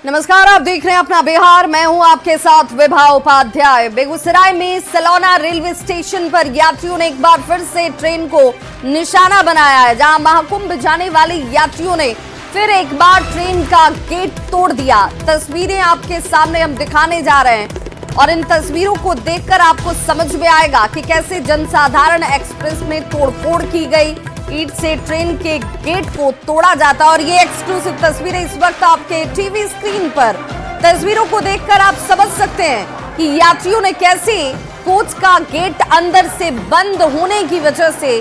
नमस्कार, आप देख रहे हैं अपना बिहार। मैं हूं आपके साथ विभा उपाध्याय। बेगूसराय में सलौना रेलवे स्टेशन पर यात्रियों ने एक बार फिर से ट्रेन को निशाना बनाया है, जहां महाकुंभ जाने वाले यात्रियों ने फिर एक बार ट्रेन का गेट तोड़ दिया। तस्वीरें आपके सामने हम दिखाने जा रहे हैं और इन तस्वीरों को देखकर आपको समझ में आएगा कि कैसे जनसाधारण एक्सप्रेस में तोड़फोड़ की गई, ईंट से ट्रेन के गेट को तोड़ा जाता। और ये एक्सक्लूसिव तस्वीरें इस वक्त आपके टीवी स्क्रीन पर। तस्वीरों को देखकर आप समझ सकते हैं कि यात्रियों ने कैसे कोच का गेट अंदर से बंद होने की वजह से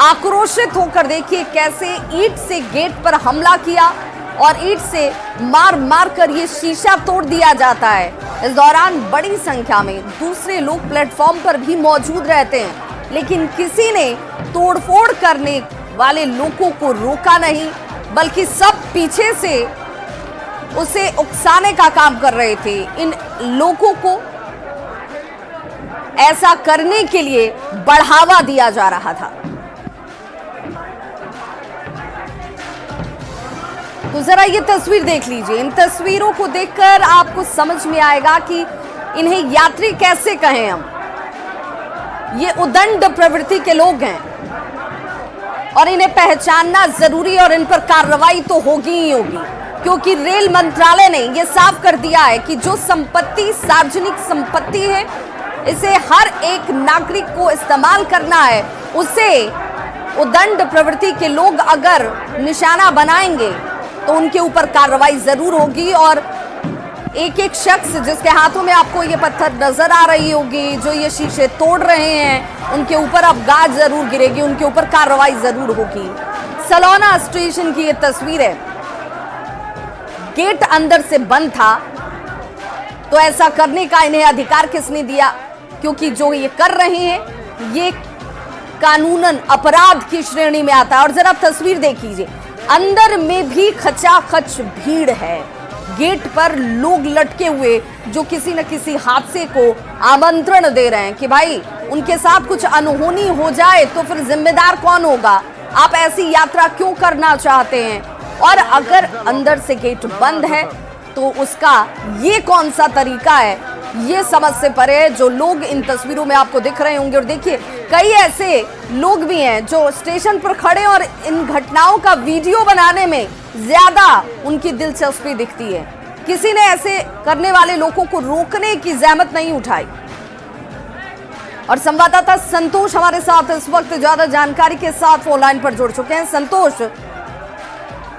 आक्रोशित होकर, देखिए कैसे ईंट से गेट पर हमला किया और ईंट से मार मार कर ये शीशा तोड़ दिया जाता है। इस दौरान बड़ी संख्या में दूसरे लोग प्लेटफॉर्म पर भी मौजूद रहते हैं, लेकिन किसी ने तोड़फोड़ करने वाले लोगों को रोका नहीं, बल्कि सब पीछे से उसे उकसाने का काम कर रहे थे। इन लोगों को ऐसा करने के लिए बढ़ावा दिया जा रहा था। तो जरा ये तस्वीर देख लीजिए। इन तस्वीरों को देखकर आपको समझ में आएगा कि इन्हें यात्री कैसे कहें हम। ये उदंड प्रवृत्ति के लोग हैं और इन्हें पहचानना जरूरी, और इन पर कार्रवाई तो होगी ही होगी, क्योंकि रेल मंत्रालय ने यह साफ कर दिया है कि जो संपत्ति सार्वजनिक संपत्ति है, इसे हर एक नागरिक को इस्तेमाल करना है। उसे उदंड प्रवृत्ति के लोग अगर निशाना बनाएंगे तो उनके ऊपर कार्रवाई जरूर होगी। और एक एक शख्स जिसके हाथों में आपको ये पत्थर नजर आ रही होगी, जो ये शीशे तोड़ रहे हैं, उनके ऊपर अब गाज जरूर गिरेगी, उनके ऊपर कार्रवाई जरूर होगी। सलौना स्टेशन की ये तस्वीर है। गेट अंदर से बंद था, तो ऐसा करने का इन्हें अधिकार किसने दिया? क्योंकि जो ये कर रहे हैं ये कानूनन अपराध की श्रेणी में आता है। और जरा तस्वीर देख लीजिए, अंदर में भी खचाखच भीड़ है। गेट पर लोग लटके हुए जो किसी न किसी हादसे को आमंत्रण दे रहे हैं कि भाई उनके साथ कुछ अनहोनी हो जाए तो फिर जिम्मेदार कौन होगा? आप ऐसी यात्रा क्यों करना चाहते हैं? और अगर अंदर से गेट बंद है तो उसका ये कौन सा तरीका है, ये समझ से परे है। जो लोग इन तस्वीरों में आपको दिख रहे होंगे, और देखिए कई ऐसे लोग भी हैं जो स्टेशन पर खड़े और इन घटनाओं का वीडियो बनाने में ज्यादा उनकी दिलचस्पी दिखती है। किसी ने ऐसे करने वाले लोगों को रोकने की जहमत नहीं उठाई। और संवाददाता संतोष हमारे साथ इस वक्त ज्यादा जानकारी के साथ फोन लाइन पर जुड़ चुके हैं। संतोष,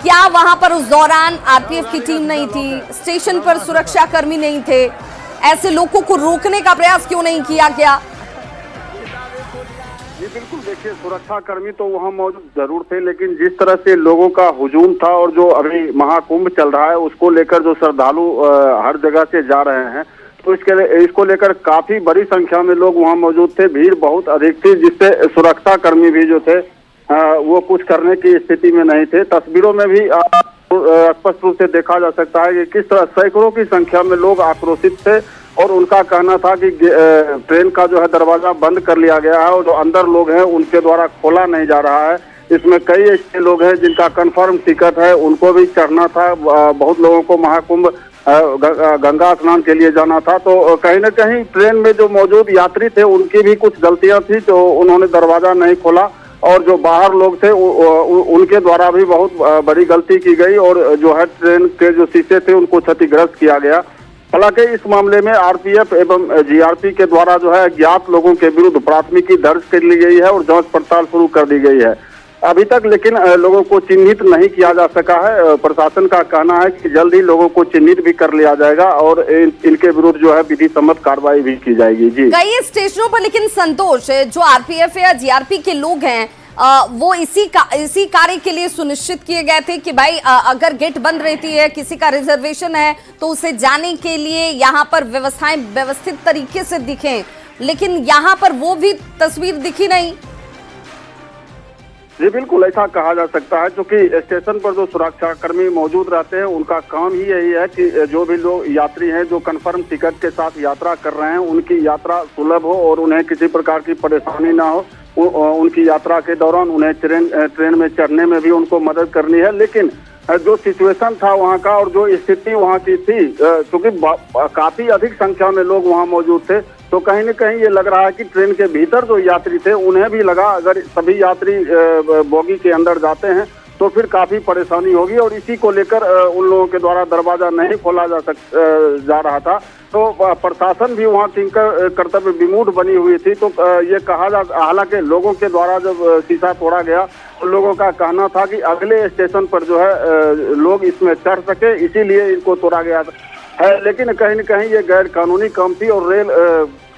क्या वहां पर उस दौरान आरपीएफ की टीम नहीं थी, स्टेशन पर सुरक्षा कर्मी नहीं थे? ऐसे लोगों को रोकने का प्रयास क्यों नहीं किया गया? जी बिल्कुल, देखिए सुरक्षा कर्मी तो वहाँ मौजूद जरूर थे, लेकिन जिस तरह से लोगों का हुजूम था और जो अभी महाकुंभ चल रहा है उसको लेकर जो श्रद्धालु हर जगह से जा रहे हैं, तो इसको लेकर काफी बड़ी संख्या में लोग वहाँ मौजूद थे। भीड़ बहुत अधिक थी, जिससे सुरक्षा कर्मी भी जो थे वो कुछ करने की स्थिति में नहीं थे। तस्वीरों में भी स्पष्ट रूप से देखा जा सकता है कि किस तरह सैकड़ों की संख्या में लोग आक्रोशित थे और उनका कहना था कि ट्रेन का जो है दरवाजा बंद कर लिया गया है और जो अंदर लोग हैं उनके द्वारा खोला नहीं जा रहा है। इसमें कई ऐसे लोग हैं जिनका कंफर्म टिकट है, उनको भी चढ़ना था। बहुत लोगों को महाकुंभ गंगा स्नान के लिए जाना था, तो कहीं ना कहीं ट्रेन में जो मौजूद यात्री थे उनकी भी कुछ गलतियां थी, तो उन्होंने दरवाजा नहीं खोला और जो बाहर लोग थे उनके द्वारा भी बहुत बड़ी गलती की गई और जो है ट्रेन के जो शीशे थे उनको क्षतिग्रस्त किया गया। हालांकि इस मामले में आरपीएफ एवं जीआरपी के द्वारा जो है अज्ञात लोगों के विरुद्ध प्राथमिकी दर्ज कर ली गई है और जांच पड़ताल शुरू कर दी गई है अभी तक, लेकिन लोगों को चिन्हित नहीं किया जा सका है। प्रशासन का कहना है कि जल्द ही लोगों को चिन्हित भी कर लिया जाएगा और इनके विरुद्ध जो है विधि सम्मत कार्रवाई भी की जाएगी। जी, कई स्टेशनों पर लेकिन संतोष, जो आरपीएफ या जीआरपी के लोग हैं वो इसी कार्य के लिए सुनिश्चित किए गए थे कि भाई अगर गेट बंद रहती है, किसी का रिजर्वेशन है, तो उसे जाने के लिए यहाँ पर व्यवस्थाएं व्यवस्थित तरीके से दिखें, लेकिन यहाँ पर वो भी तस्वीर दिखी नहीं। जी बिल्कुल, ऐसा कहा जा सकता है, क्योंकि स्टेशन पर जो सुरक्षा कर्मी मौजूद रहते हैं उनका काम ही यही है कि जो भी लोग यात्री हैं जो कंफर्म टिकट के साथ यात्रा कर रहे हैं उनकी यात्रा सुलभ हो और उन्हें किसी प्रकार की परेशानी ना हो। उनकी यात्रा के दौरान उन्हें ट्रेन में चढ़ने में भी उनको मदद करनी है। लेकिन जो सिचुएशन था वहाँ का और जो स्थिति वहाँ की थी, क्योंकि काफी अधिक संख्या में लोग वहाँ मौजूद थे, तो कहीं न कहीं ये लग रहा है कि ट्रेन के भीतर जो यात्री थे उन्हें भी लगा अगर सभी यात्री बोगी के अंदर जाते हैं तो फिर काफी परेशानी होगी, और इसी को लेकर उन लोगों के द्वारा दरवाजा नहीं खोला जा रहा था। तो प्रशासन भी वहाँ किंकर कर्तव्य विमूढ़ बनी हुई थी। तो ये कहा हालांकि लोगों के द्वारा जब शीशा तोड़ा गया तो लोगों का कहना था कि अगले स्टेशन पर जो है लोग इसमें चढ़ सके, इसीलिए इनको तोड़ा गया है। लेकिन कहीं न कहीं ये गैर कानूनी काम थी और रेल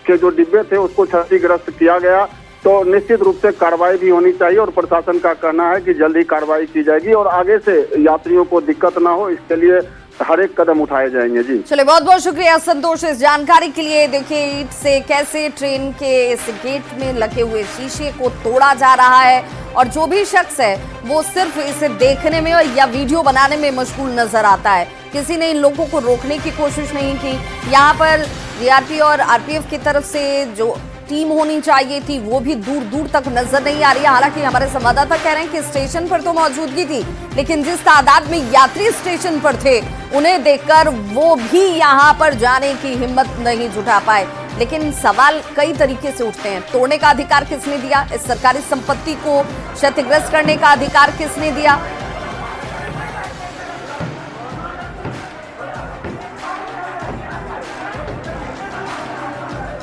के जो डिब्बे थे उसको क्षतिग्रस्त किया गया, तो निश्चित रूप से कार्रवाई भी होनी चाहिए और प्रशासन का कहना है कि जल्द ही कार्रवाई की जाएगी और आगे से यात्रियों को दिक्कत ना हो इसके लिए हर एक कदम उठाए जाएंगे। जी चलिए, बहुत बहुत शुक्रिया संतोष इस जानकारी के लिए। देखिए ईंट से कैसे ट्रेन के इस गेट में लगे हुए शीशे को तोड़ा जा रहा है और जो भी शख्स है वो सिर्फ इसे देखने में या वीडियो बनाने में मशगूल नजर आता है। किसी ने इन लोगों को रोकने की कोशिश नहीं की। यहाँ पर जीआरपी और आरपीएफ की तरफ से जो टीम होनी चाहिए थी वो भी दूर दूर तक नजर नहीं आ रही है। हालांकि हमारे संवाददाता कह रहे हैं कि स्टेशन पर तो मौजूदगी थी, लेकिन जिस तादाद में यात्री स्टेशन पर थे उन्हें देखकर वो भी यहाँ पर जाने की हिम्मत नहीं जुटा पाए। लेकिन सवाल कई तरीके से उठते हैं। तोड़ने का अधिकार किसने दिया? इस सरकारी संपत्ति को क्षतिग्रस्त करने का अधिकार किसने दिया?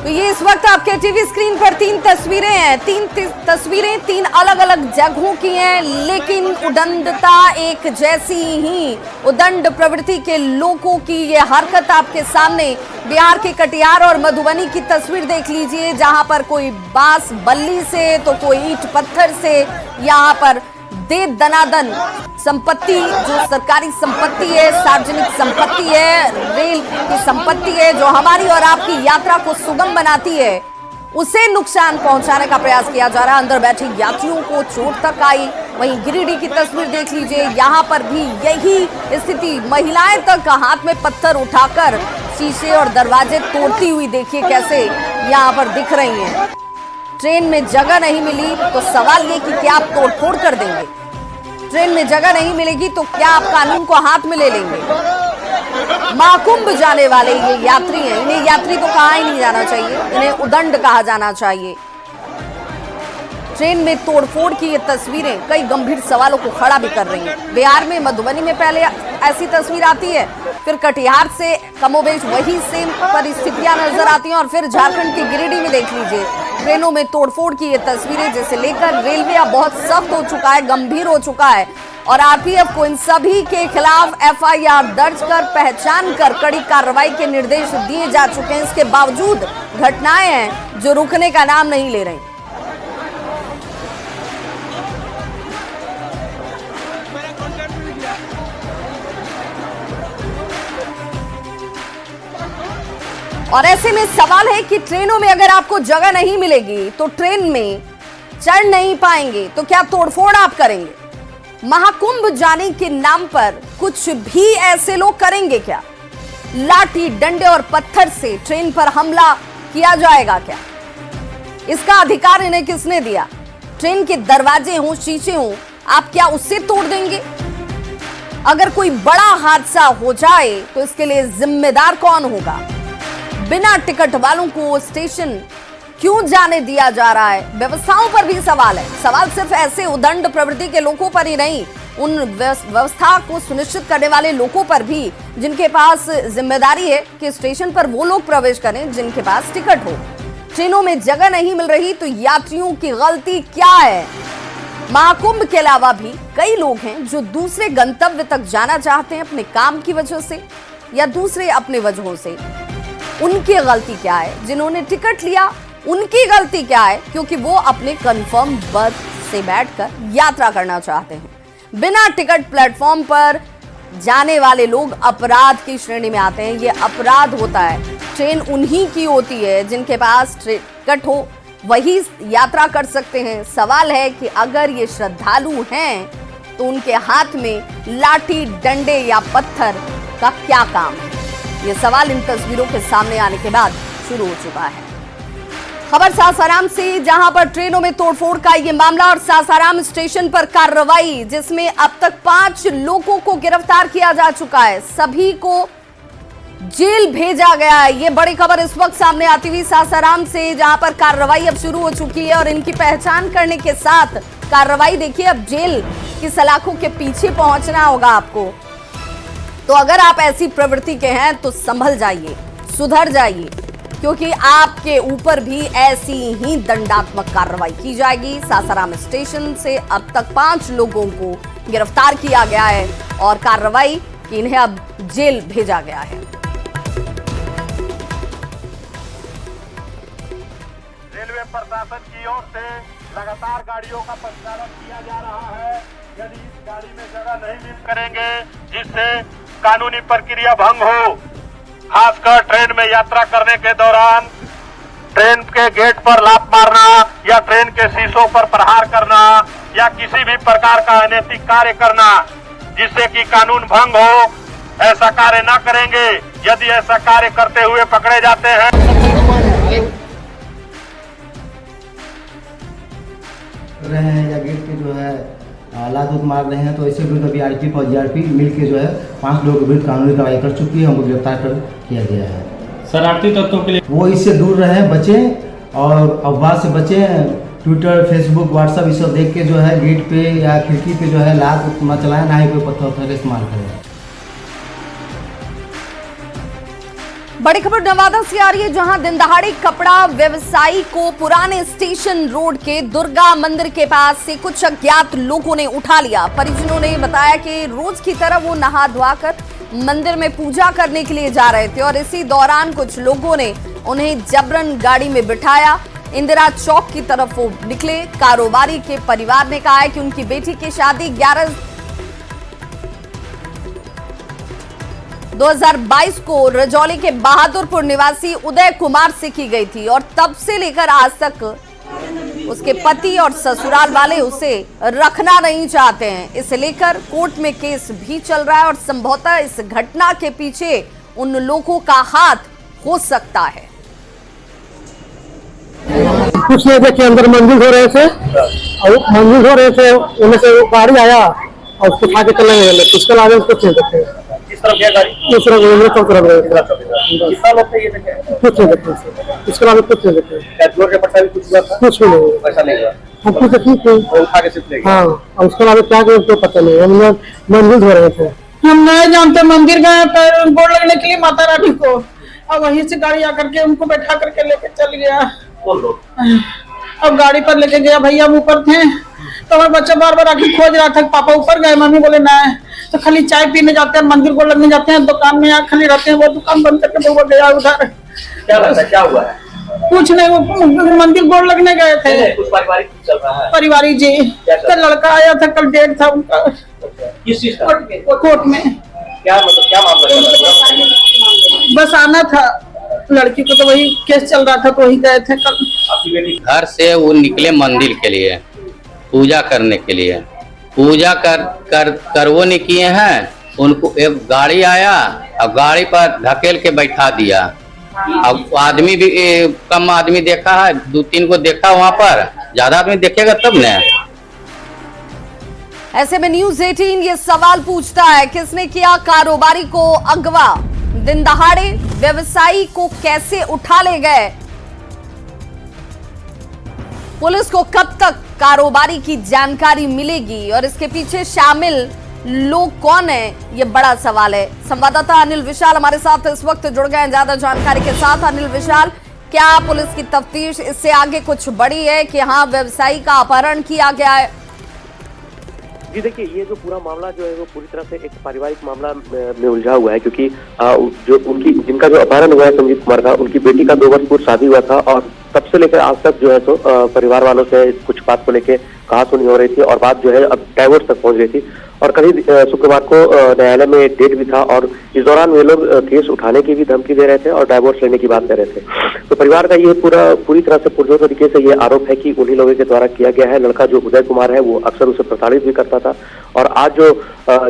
तो ये इस वक्त आपके टीवी स्क्रीन पर तीन तस्वीरें हैं। तीन अलग अलग जगहों की हैं, लेकिन उदंडता एक जैसी ही उदंड प्रवृत्ति के लोगों की ये हरकत आपके सामने। बिहार के कटिहार और मधुबनी की तस्वीर देख लीजिए, जहां पर कोई बांस बल्ली से तो कोई ईंट पत्थर से यहाँ पर दे दनादन संपत्ति, जो सरकारी संपत्ति है, सार्वजनिक संपत्ति है, रेल की संपत्ति है, जो हमारी और आपकी यात्रा को सुगम बनाती है, उसे नुकसान पहुंचाने का प्रयास किया जा रहा है। अंदर बैठे यात्रियों को चोट तक आई। वहीं गिरिडीह की तस्वीर देख लीजिए, यहाँ पर भी यही स्थिति। महिलाएं तक हाथ में पत्थर उठाकर शीशे और दरवाजे तोड़ती हुई देखिए कैसे यहाँ पर दिख रही हैं। ट्रेन में जगह नहीं मिली तो सवाल ये कि क्या आप तोड़फोड़ कर देंगे? ट्रेन में जगह नहीं मिलेगी तो क्या आप कानून को हाथ में ले लेंगे? महाकुंभ जाने वाले ये यात्री हैं, इन्हें यात्री तो कहा ही नहीं जाना चाहिए, इन्हें उदंड कहा जाना चाहिए। ट्रेन में तोड़फोड़ की ये तस्वीरें कई गंभीर सवालों को खड़ा भी कर रही हैं। बिहार में मधुबनी में पहले ऐसी तस्वीर आती है, फिर कटिहार से कमोबेश वही सेम परिस्थितियां नजर आती हैं और फिर झारखंड के गिरिडीह में देख लीजिए ट्रेनों में तोड़फोड़ की ये तस्वीरें, जिसे लेकर रेलवे अब बहुत सख्त हो चुका है, गंभीर हो चुका है और आरपीएफ को इन सभी के खिलाफ एफआईआर दर्ज कर पहचान कर कड़ी कार्रवाई के निर्देश दिए जा चुके हैं। इसके बावजूद घटनाएं हैं जो रुकने का नाम नहीं ले रही। और ऐसे में सवाल है कि ट्रेनों में अगर आपको जगह नहीं मिलेगी तो ट्रेन में चढ़ नहीं पाएंगे तो क्या तोड़फोड़ आप करेंगे? महाकुंभ जाने के नाम पर कुछ भी ऐसे लोग करेंगे क्या? लाठी डंडे और पत्थर से ट्रेन पर हमला किया जाएगा क्या? इसका अधिकार इन्हें किसने दिया? ट्रेन के दरवाजे हों, शीशे हों, आप क्या उससे तोड़ देंगे? अगर कोई बड़ा हादसा हो जाए तो इसके लिए जिम्मेदार कौन होगा? बिना टिकट वालों को स्टेशन क्यों जाने दिया जा रहा है? व्यवस्थाओं पर भी सवाल है। सवाल सिर्फ ऐसे उदंड प्रवृत्ति के लोगों पर ही नहीं, उन व्यवस्था को सुनिश्चित करने वाले लोगों पर भी जिनके पास जिम्मेदारी है कि स्टेशन पर वो लोग प्रवेश करें जिनके पास टिकट हो। ट्रेनों में जगह नहीं मिल रही तो यात्रियों की गलती क्या है? महाकुंभ के अलावा भी कई लोग हैं जो दूसरे गंतव्य तक जाना चाहते हैं अपने काम की वजह से या दूसरे अपने वजहों से। उनकी गलती क्या है? जिन्होंने टिकट लिया उनकी गलती क्या है? क्योंकि वो अपने कंफर्म बर्थ से बैठकर यात्रा करना चाहते हैं। बिना टिकट प्लेटफॉर्म पर जाने वाले लोग अपराध की श्रेणी में आते हैं। ये अपराध होता है। ट्रेन उन्हीं की होती है जिनके पास टिकट हो, वही यात्रा कर सकते हैं। सवाल है कि अगर ये श्रद्धालु हैं तो उनके हाथ में लाठी डंडे या पत्थर का क्या काम है? ये सवाल इन तस्वीरों के सामने आने के बाद शुरू हो चुका है। खबर सासाराम से, जहां पर ट्रेनों में तोड़फोड़ का ये मामला और सासाराम स्टेशन पर कार्रवाई, जिसमें अब तक 5 लोगों को गिरफ्तार किया जा चुका है। सभी को जेल भेजा गया है। ये बड़ी खबर इस वक्त सामने आती हुई सासाराम से, जहां पर कार्रवाई अब शुरू हो चुकी है और इनकी पहचान करने के साथ कार्रवाई देखिए, अब जेल की सलाखों के पीछे पहुंचना होगा आपको। तो अगर आप ऐसी प्रवृत्ति के हैं तो संभल जाइए, सुधर जाइए, क्योंकि आपके ऊपर भी ऐसी ही दंडात्मक कार्रवाई की जाएगी। सासाराम स्टेशन से अब तक 5 लोगों को गिरफ्तार किया गया है और कार्रवाई की इन्हें अब जेल भेजा गया है। रेलवे प्रशासन की ओर से लगातार गाड़ियों का परिचालन किया जा रहा है। यदि इस गाड़ी में जगह नहीं मिल करेंगे जिससे कानूनी प्रक्रिया भंग हो, खासकर ट्रेन में यात्रा करने के दौरान ट्रेन के गेट पर लात मारना या ट्रेन के शीशों पर प्रहार करना या किसी भी प्रकार का अनैतिक कार्य करना जिससे कि कानून भंग हो, ऐसा कार्य न करेंगे। यदि ऐसा कार्य करते हुए पकड़े जाते हैं रहे हैं या गेट पे जो है लात उत मार रहे हैं, तो इससे विरुद्ध अभी आरपीएफ और जीआरपी मिलकर जो है 5 लोगों के विरुद्ध कानूनी कार्रवाई कर चुकी है। उनको गिरफ्तार कर किया गया है। शरारती तत्वों के लिए वो इससे दूर रहें, बचें और अफवाह से बचें। ट्विटर, फेसबुक, व्हाट्सएप ये सब देख के जो है गेट पे या खिड़की पे जो है लात न चलाएं, ना ही कोई पत्थर वत्थर का इस्तेमाल करें। बड़ी खबर नवादा से आ रही है, जहां दिन दहाड़े कपड़ा व्यवसायी को पुराने स्टेशन रोड के दुर्गा मंदिर के पास से कुछ अज्ञात लोगों ने उठा लिया। परिजनों ने बताया कि रोज की तरह वो नहा धोकर मंदिर में पूजा करने के लिए जा रहे थे और इसी दौरान कुछ लोगों ने उन्हें जबरन गाड़ी में बिठाया। इंदिरा चौक की तरफ वो निकले। कारोबारी के परिवार ने कहा है कि उनकी बेटी की शादी 2022 को रजौली के बहादुरपुर निवासी उदय कुमार से की गई थी और तब से लेकर आज तक उसके पति और ससुराल वाले उसे रखना नहीं चाहते हैं। इसे लेकर कोर्ट में केस भी चल रहा है और संभवतः इस घटना के पीछे उन लोगों का हाथ हो सकता है। कुछ नहीं देखिए, अंदर मंदिर हो रहे थे और मंदिर हो रहे थे, उनमें से गाड़ी आया और उसको उठा के चले गए। उसके अलावा कुछ नहीं देखे। किस तरफ गया गाड़ी? इस तरह कितना लोग थे ये देखे? कुछ नहीं देखे, इसके अलावा कुछ नहीं देखे। फ्लोर के पट्टा भी कुछ हुआ था? कुछ भी नहीं, ऐसा नहीं हुआ। हम कुछ ठीक थे। उठा के सिर्फ ले गए। हाँ, और उसके अलावा क्या गए उसको पता नहीं। हम लोग मंदिर हो रहे थे, हम नहीं जानते। मंदिर गए पैर गोड़ लगने के लिए माता रानी को, और वहीं से गाड़ी आकर के उनको बैठा करके लेके चल गया। कौन लोग? अब गाड़ी पर लेके गया, भैया हम ऊपर थे तो हमारा बच्चा बार बार आके खोज रहा था। पापा ऊपर गए, मम्मी बोले नहीं। तो खाली चाय पीने जाते हैं, मंदिर को लगने जाते हैं, दुकान में यहाँ खाली रहते हैं। वो दुकान बंद करके वो गया उधर। क्या लगता है क्या हुआ है? कुछ नहीं, वो मंदिर गोड़ लगने गए थे। कुछ पारिवारिक चल रहा है? परिवारी जी, कल लड़का आया था, कल डेट था उनका किस चीज का? कोर्ट में। क्या मतलब क्या मामला चल रहा है? बस आना था लड़की को, तो वही केस चल रहा था तो वही गए थे कल। आपकी बेटी घर से वो निकले मंदिर के लिए, पूजा करने के लिए। पूजा कर वो नहीं किए हैं। उनको एक गाड़ी आया और गाड़ी पर धकेल के बैठा दिया। अब आदमी भी कम आदमी देखा है, 2-3 को देखा वहाँ पर, ज्यादा आदमी देखेगा तब न। ऐसे में न्यूज़ 18 ये सवाल पूछता है, किसने किया कारोबारी को अगवा? दिन दहाड़े व्यवसायी को कैसे उठा ले गए? पुलिस को कब तक कारोबारी की जानकारी मिलेगी और इसके पीछे शामिल लोग कौन है, ये बड़ा सवाल है। संवाददाता अनिल विशाल हमारे साथ इस वक्त जुड़ गए हैं ज्यादा जानकारी के साथ। अनिल विशाल, क्या पुलिस की तफ्तीश इससे आगे कुछ बढ़ी है कि हाँ व्यवसायी का अपहरण किया गया है? जी देखिए, ये जो पूरा मामला जो है वो पूरी तरह से एक पारिवारिक मामला में उलझा हुआ है, क्योंकि जो जिनका जो अपहरण हुआ है संजीत कुमार का, उनकी बेटी का 2 वर्ष पूर्व शादी हुआ था और तब से लेकर आज तक जो है तो परिवार वालों से कुछ बात को लेकर कहासुनी हो रही थी और बात जो है अब डाइवोर्स तक पहुंच गई थी। और कल ही शुक्रवार को न्यायालय में डेट भी था और इस दौरान वे लोग केस उठाने की भी धमकी दे रहे थे और डाइवोर्स लेने की बात कर रहे थे। तो परिवार का ये पूरी तरह से पुरजोर तरीके से ये आरोप है कि उन्हीं लोगों के द्वारा किया गया है। लड़का जो उदय कुमार है वो अक्सर उसे प्रताड़ित भी करता था और आज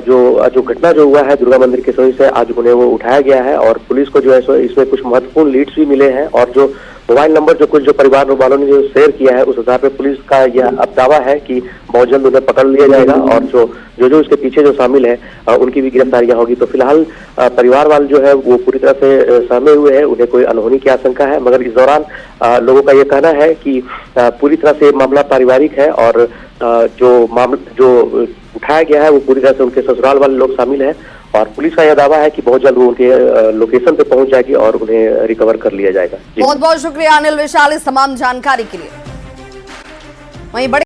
जो घटना जो हुआ है दुर्गा मंदिर के सही से, आज उन्हें वो उठाया गया है और पुलिस को जो है सो इसमें कुछ महत्वपूर्ण लीड्स भी मिले हैं और जो मोबाइल नंबर जो कुछ जो परिवार वालों ने जो शेयर किया है, उस आधार पर पुलिस का यह अब दावा है कि बहुत जल्द उन्हें पकड़ लिया जाएगा और जो इसके पीछे जो शामिल है उनकी भी गिरफ्तारियां होगी। तो फिलहाल परिवार वाले जो है वो पूरी तरह से सहमे हुए हैं, उन्हें कोई अनहोनी की आशंका है, मगर इस दौरान लोगों का यह कहना है कि पूरी तरह से मामला पारिवारिक है और जो उठाया गया है वो पूरी तरह से उनके ससुराल वाले लोग शामिल हैं और पुलिस का यह दावा है कि बहुत जल्द वो उनके लोकेशन पे पहुंच जाएगी और उन्हें रिकवर कर लिया जाएगा। बहुत बहुत शुक्रिया अनिल विशाल इस तमाम जानकारी के लिए। वहीं बड़े